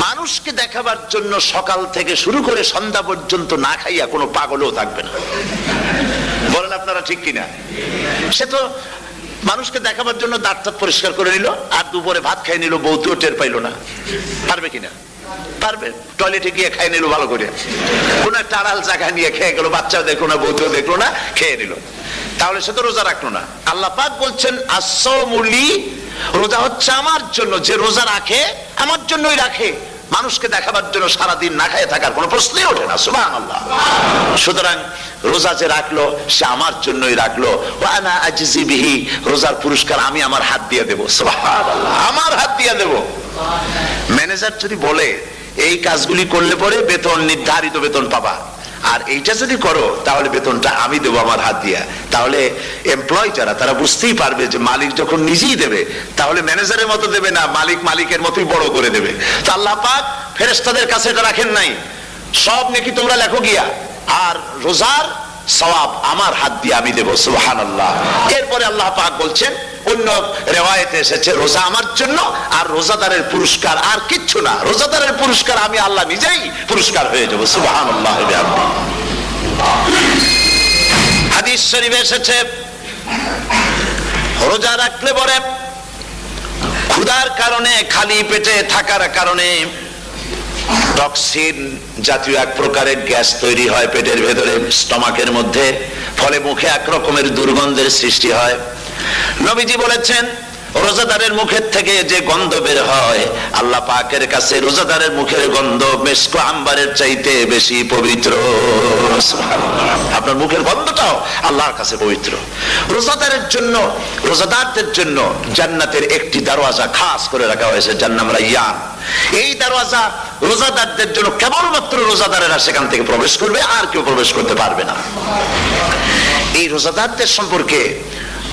মানুষকে দেখাবার জন্য সকাল থেকে শুরু করে সন্ধ্যা পর্যন্ত না খাইয়া কোনো পাগলও থাকবে না। বলেন আপনারা ঠিক কিনা? সে তো মানুষকে দেখাবার জন্য দাঁত টাত পরিষ্কার করে নিল আর দুপুরে ভাত খাই নিল, বউতেও টের পাইল না। পারবে কিনা? পারবে। টয়লেটে গিয়ে খাই নিল ভালো করে, কোন একটা আড়াল জায়গা নিয়ে খেয়ে গেল, বাচ্চাও দেখলো না, বউতেও দেখলো না, খেয়ে নিল। তাহলে সে তো রোজা রাখলো না। আল্লাহ পাক বলছেন আসসাওমুলি, রোজা হচ্ছে আমার জন্য। যে রোজা রাখে আমার জন্যই রাখে, মানুষকে দেখাবার জন্য সারাদিন না খায় থাকার কোনো প্রশ্নই ওঠে না। সুবহানাল্লাহ। সুতরাং রোজা যে রাখলো সে আমার জন্যই রাখলো। ওয়া আনা আজজি বিহি, রোজার পুরস্কার আমি আমার হাত দিয়ে দেব। সুবহানাল্লাহ, আমার হাত দিয়ে দেব। ম্যানেজার যদি বলে এই কাজগুলি করলে পরে বেতন, নির্ধারিত বেতন পাবা, আর এইটা যদি করো তাহলে বেতনটা আমি দেবো আমার হাত দিয়া, তাহলে এমপ্লয় যারা তারা বুঝতেই পারবে যে মালিক যখন নিজেই দেবে তাহলে ম্যানেজারের মতো দেবে না, মালিক মালিকের মতোই বড় করে দেবে। তো আল্লাহ পাক ফেরেশতাদের কাছে এটা রাখেন নাই, সব নাকি তোমরা লেখো গিয়া, আর রোজার সওয়াব আমার হাত দিয়ে আমি দেব। সুবহানাল্লাহ। এরপরে আল্লাহ পাক বলছেন, অন্য রিওয়ায়াতে এসেছে রোজা আমার জন্য, আর রোজাদারের পুরস্কার আর কিচ্ছু না, রোজাদারের পুরস্কার আমি আল্লাহ নিজেই পুরস্কার হয়ে যাব। সুবহানাল্লাহ। হাদিস শরীফে এসেছে রোজা রাখলে পরে ক্ষুধার কারণে, খালি পেটে থাকার কারণে টক্সিন জাতীয় এক প্রকারের গ্যাস তৈরি হয় পেটের ভেতরে, স্টমাকের মধ্যে, ফলে মুখে এক রকমের দুর্গন্ধের সৃষ্টি হয়। নবীজি বলেছেন রোজাদারের মুখের থেকে যে গন্ধ বের হয় আল্লাহ পাকের কাছে রোজাদারের মুখের গন্ধ মেশক আম্বারের চাইতে বেশি পবিত্র। আপনার মুখের গন্ধটাও আল্লাহর কাছে পবিত্র। রোজাদারের জন্য, রোজাদারদের জন্য জান্নাতের একটি দরওয়াজা খাস করে রাখা হয়েছে, যার নাম রায়্যান। এই দরওয়াজা রোজাদারদের জন্য, কেবলমাত্র রোজাদারেরা সেখান থেকে প্রবেশ করবে, আর কেউ প্রবেশ করতে পারবে না। এই রোজাদারদের সম্পর্কে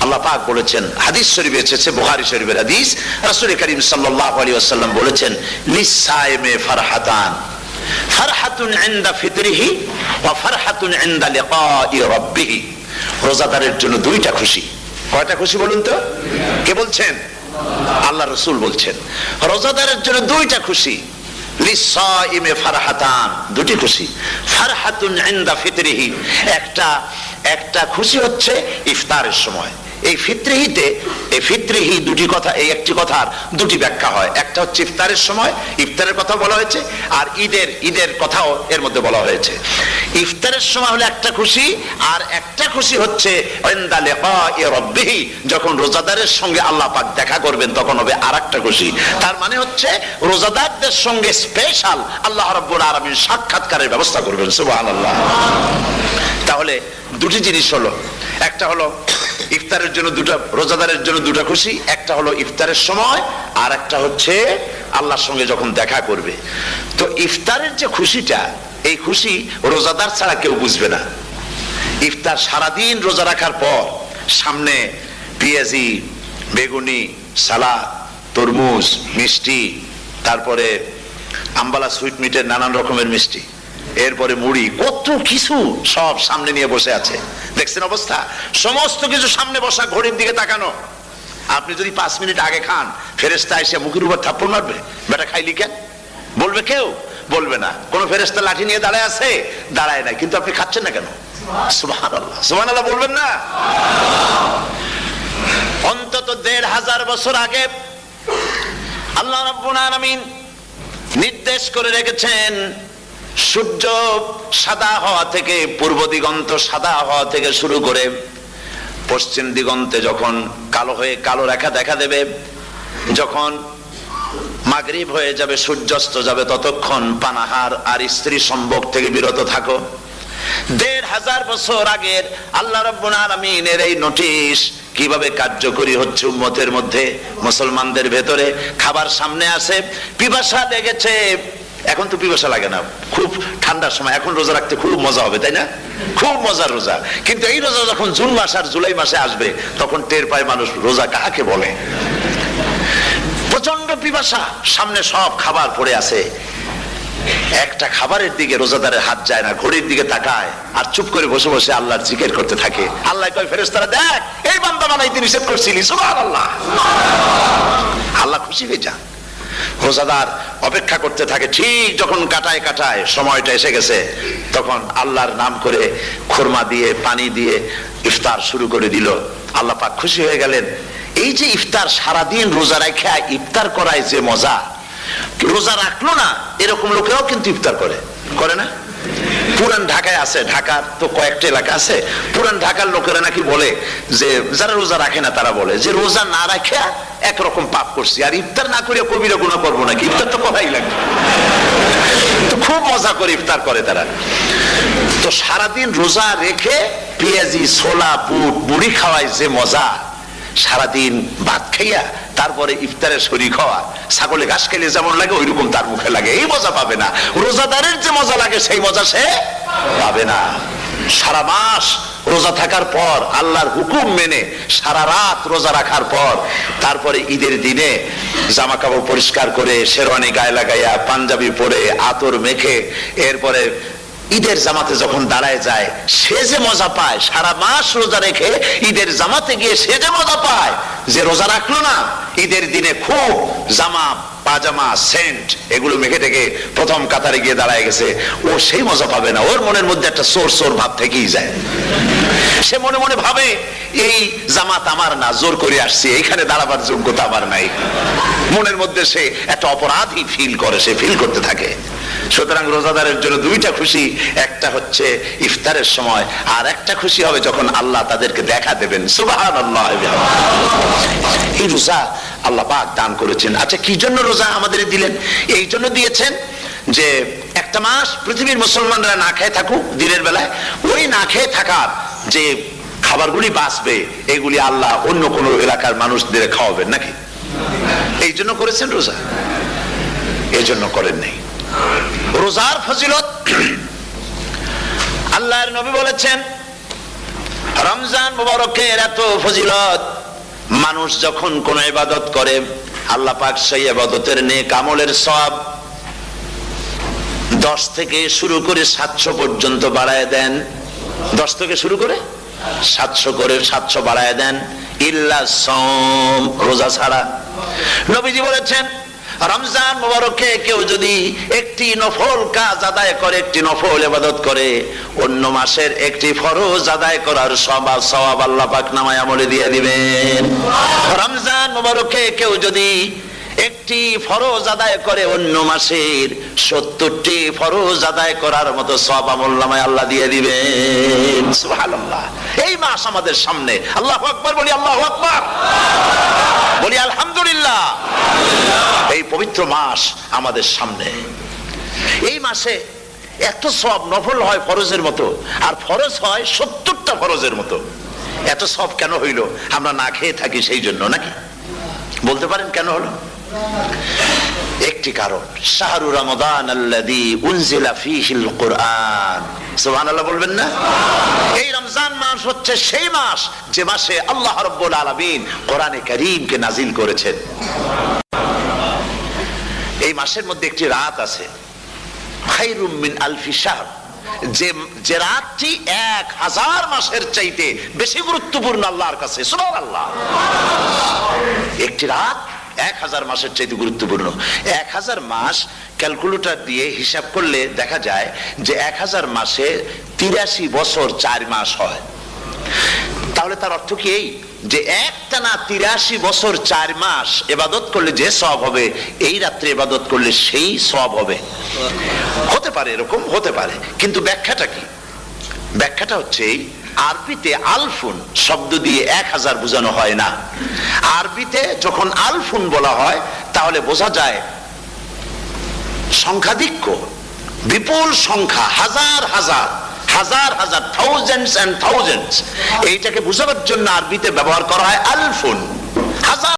আল্লাহ পাক বলেছেন, হাদিস শরীফে এসেছে, বুখারী শরীফের হাদিস, রাসূল করিম সাল্লাল্লাহু আলাইহি ওয়াসাল্লাম বলেছেন লিসাইমে ফারহাতান, ফারহাতুন ইনদা ফিতরিহি ওয়া ফারহাতুন ইনদা লিকাই রাব্বিহি। রোজাদারের জন্য দুইটা খুশি। কয়টা খুশি বলুন তো? কে বলছেন? আল্লাহ রাসূল বলছেন রোজাদারের জন্য দুইটা খুশি। লিসাইমে ফারহাতান, দুটি খুশি। ফারহাতুন ইনদা ফিতরিহি, একটা খুশি হচ্ছে ইফতারের সময়। এই ফিতরিহিতে, এই ফিতরিহি দুটি কথা, এই একটি কথার দুটি ব্যাখ্যা হয়। একটা হচ্ছে ইফতারের সময়, ইফতারের কথা বলা হয়েছে, আর ঈদের কথাও এর মধ্যে বলা হয়েছে। ইফতারের সময় হলে একটা খুশি, আর একটা খুশি হচ্ছে ইনদা লিকাই রাব্বিহি, যখন রোজাদারের সঙ্গে আল্লাহ পাক দেখা করবেন তখন হবে আরেকটা খুশি। তার মানে হচ্ছে রোজাদারদের সঙ্গে স্পেশাল আল্লাহ রাব্বুল আলামিন সাক্ষাৎকারের ব্যবস্থা করবেন। সুবহানাল্লাহ। তাহলে দুটি জিনিস হলো, একটা হলো ইফতারের জন্য দুটা, রোজাদারের জন্য দুটা খুশি, একটা হলো ইফতারের সময়, আর একটা হচ্ছে আল্লাহর সঙ্গে যখন দেখা করবে। তো ইফতারের যে খুশিটা, এই খুশি রোজাদার ছাড়া কেউ বুঝবে না। ইফতার সারাদিন রোজা রাখার পর সামনে পেঁয়াজি, বেগুনি, সালাদ, তরমুজ, মিষ্টি, তারপরে আম্বালা সুইট মিটের নানান রকমের মিষ্টি, এরপরে মুড়ি, কত কিছু সব সামনে নিয়ে বসে আছে। দেখছেন অবস্থা? সমস্ত কিছু সামনে বসা, ঘড়ির দিকে তাকানো। আপনি যদি 5 মিনিট আগে খান, ফেরেশতা এসে মুখের উপর থাপ্পড় মারবে, বেটা খাইলি কেন? বলবে কেউ? বলবে না। কোন ফেরেশতা লাঠি নিয়ে দাঁড়ায় আছে? দাঁড়ায় নাই। কিন্তু আপনি খাচ্ছেন না কেন? সুবহানাল্লাহ, সুবহানাল্লাহ বলবেন না? অন্তত 1500 বছর আগে আল্লাহ রাব্বুল আলামিন নির্দেশ করে রেখেছেন সূর্য সাদা হওয়া থেকে, পূর্ব দিগন্ত সাদা হওয়া থেকে শুরু করে পশ্চিম দিগন্তে যখন কালো হয়ে কালো রেখা দেখা দেবে, যখন মাগরিব হয়ে যাবে, সূর্যাস্ত যাবে, ততক্ষণ পানাহার আর স্ত্রী সম্ভোগ থেকে বিরত থাকো। ১৫০০ বছর আগের আল্লাহ রাব্বুল আলামিনের এই নোটিশ কিভাবে কার্যকরী হচ্ছে উম্মতের মধ্যে, মুসলমানদের ভেতরে। খাবার সামনে আসে, পিপাসা লেগেছে, এখন তো পিপাসা লাগে না, খুব ঠান্ডার সময়, এখন রোজা রাখতে খুব মজা হবে, তাই না? খুব মজার রোজা। কিন্তু এই রোজা যখন জুন মাস আর জুলাই মাসে আসবে, তখন টের পায় মানুষ রোজা কাকে বলে। প্রচন্ড পিপাসা, সামনে সব খাবার পড়ে আছে, একটা খাবারের দিকে রোজাদারের হাত যায় না, ঘড়ির দিকে তাকায় আর চুপ করে বসে বসে আল্লাহর জিকির করতে থাকে। আল্লাহ কয়, ফেরেশতারা দেখ, এই বান্দা বানাইতে নিষেধ করছিলি, সুবহানাল্লাহ। আল্লাহ খুশি হয়ে যান। রোজাদার অপেক্ষা করতে থাকে, ঠিক যখন কাটায় কাটায় সময়টা এসে গেছে, তখন আল্লাহর নাম করে খুরমা দিয়ে পানি দিয়ে ইফতার শুরু করে দিল। আল্লাহ পাক খুশি হয়ে গেলেন। এই যে ইফতার, সারাদিন রোজা রাখা ইফতার করায় যে মজা, রোজা রাখলো না এরকম লোকেও কিন্তু ইফতার করে না? পুরান ঢাকায় আছে, ঢাকার তো কয়েকটা এলাকা আছে, পুরান ঢাকার লোকেরা নাকি বলে যে, যারা রোজা রাখে না তারা বলে যে রোজা না রাখে একরকম পাপ করছি, আর ইফতার না করে কবিরা গুনাহ করবো নাকি, ইফতার তো করাই লাগে। তো খুব মজা করে ইফতার করে তারা। তো সারাদিন রোজা রেখে পেঁয়াজি, ছোলা, বুট, মুড়ি খাওয়ায় যে মজা, সারাদিন ভাত খাইয়া তারপরে ইফতারের শরীক হওয়া, ছাগলে ঘাস খেলে যেমন লাগে ওইরকম তার মুখে লাগে, এই মজা পাবে না। রোজাদারের যে মজা লাগে সেই মজা সে পাবে না। সারা মাস রোজা থাকার পর, আল্লাহর হুকুম মেনে সারা রাত রোজা রাখার পর, তারপরে ঈদের দিনে জামা কাপড় পরিষ্কার করে, শেরওয়ানি গায়ে লাগাইয়া, পাঞ্জাবি পরে, আতর মেখে, এরপরে ঈদের জামাতে যখন দাঁড়ায় যায়, সে যে মজা পায়, সারা মাস রোজা রেখে ঈদের জামাতে গিয়ে সে যে মজা পায়, যে রোজা রাখলো না, ঈদের দিনে খুব জামা, পাজামা, সেন্ট এগুলো মেখে থেকে প্রথম কাতারে গিয়ে দাঁড়ায় গেছে, ও সেই মজা পাবে না। ওর মনের মধ্যে একটা সোর সোর ভাব থেকেই যায়। সে মনে মনে ভাবে, এই জামাত আমার না, জোর করে আসছি, এইখানে দাঁড়াবার যোগ্যতা আমার নাই। মনের মধ্যে সে একটা অপরাধী ফিল করে, সে ফিল করতে থাকে। সুতরাং রোজাদারের জন্য দুইটা খুশি, একটা হচ্ছে ইফতারের সময়, আর একটা খুশি হবে যখন আল্লাহ তাদেরকে দেখা দেবেন। সুবহানাল্লাহ। এই রোজা আল্লাহ পাক দান করেছেন। আচ্ছা, কি জন্য রোজা আমাদের দিলেন? এই জন্য দিয়েছেন যে একটা মাস পৃথিবীর মুসলমানরা না খেয়ে থাকুক দিনের বেলায়, ওই না খেয়ে থাকার যে খাবারগুলি বাঁচবে, এগুলি আল্লাহ অন্য কোনো এলাকার মানুষদের খাওয়াবেন নাকি? এই জন্য করেছেন রোজা, এই জন্য করেন নাই। রোজার ফজিলত আল্লাহর নবী বলেছেন, রমজান মুবারকের এত ফজিলত, মানুষ যখন কোন ইবাদত করে, আল্লাহ পাক সেই ইবাদতের নেক আমলের সওয়াব 10 থেকে শুরু করে 700 পর্যন্ত বাড়ায় দেন। 10 থেকে শুরু করে 700 করে 700 বাড়ায় দেন, ইল্লা সাওম, রোজা ছাড়া। নবীজি বলেছেন, রমজান মুবারকে কেউ যদি একটি নফল কাজ আদায় করে, একটি নফল ইবাদত করে, অন্য মাসের একটি ফরজ আদায় করার সওয়াব আল্লাহ পাক নামায়ে আমলে দিয়ে দিবেন। রমজান মুবারকে কেউ যদি একটি ফরজ আদায় করে, অন্য মাসের 70টি ফরজ আদায় করার মতো সওয়াব আমলনামায় আল্লাহ দিয়ে দিবেন। সুবহানাল্লাহ। এই মাস আমাদের সামনে, আল্লাহু আকবার বলি, আল্লাহু আকবার বলি, আলহামদুলিল্লাহ। এই পবিত্র মাস আমাদের সামনে, এই মাসে এত সওয়াব, নফল হয় ফরজের মতো, আর ফরজ হয় 70টা ফরজের মতো। এত সওয়াব কেন হইল? আমরা না খেয়ে থাকি সেই জন্য নাকি? বলতে পারেন কেন হলো? একটি কারণ, শাহরু রমাদান আল্লাযী উনজিলা ফীহিল কুরআন। সুবহানাল্লাহ বলবেন না? এই রমজান মাস হচ্ছে সেই মাস যে মাসে আল্লাহ রাব্বুল আলামিন কোরআনে কারীমকে নাজিল করেছেন। এই মাসের মধ্যে একটি রাত আছে, খায়রুম মিন আলফি শাহর, যে রাতটি 1000 মাসের চাইতে বেশি গুরুত্বপূর্ণ আল্লাহর কাছে। সুবহানাল্লাহ। একটি রাত 1000 মাসের চাইতে গুরুত্বপূর্ণ। 1000 মাস ক্যালকুলেটর দিয়ে হিসাব করলে দেখা যায় যে 1000 মাসে 83 বছর 4 মাস হয়। তাহলে তার অর্থ কি এই যে একটানা 83 বছর 4 মাস ইবাদত করলে যে সওয়াব হবে, এই রাত্রে ইবাদত করলে সেই সওয়াব হবে। হতে পারে, এরকম হতে পারে, কিন্তু ব্যাখ্যাটা কি? ব্যাখ্যাটা হচ্ছে এই, আরবিতে আলফুন শব্দ দিয়ে 1000 বোঝানো হয় না। আরবিতে যখন আলফুন বলা হয় তাহলে বোঝা যায় সংখ্যাধিক্য, বিপুল সংখ্যা, হাজার হাজার হাজার হাজার, থাউজেন্ডস এন্ড থাউজেন্ডস। এইটাকে বোঝাবার জন্য আরবিতে ব্যবহার করা হয় আলফুন, হাজার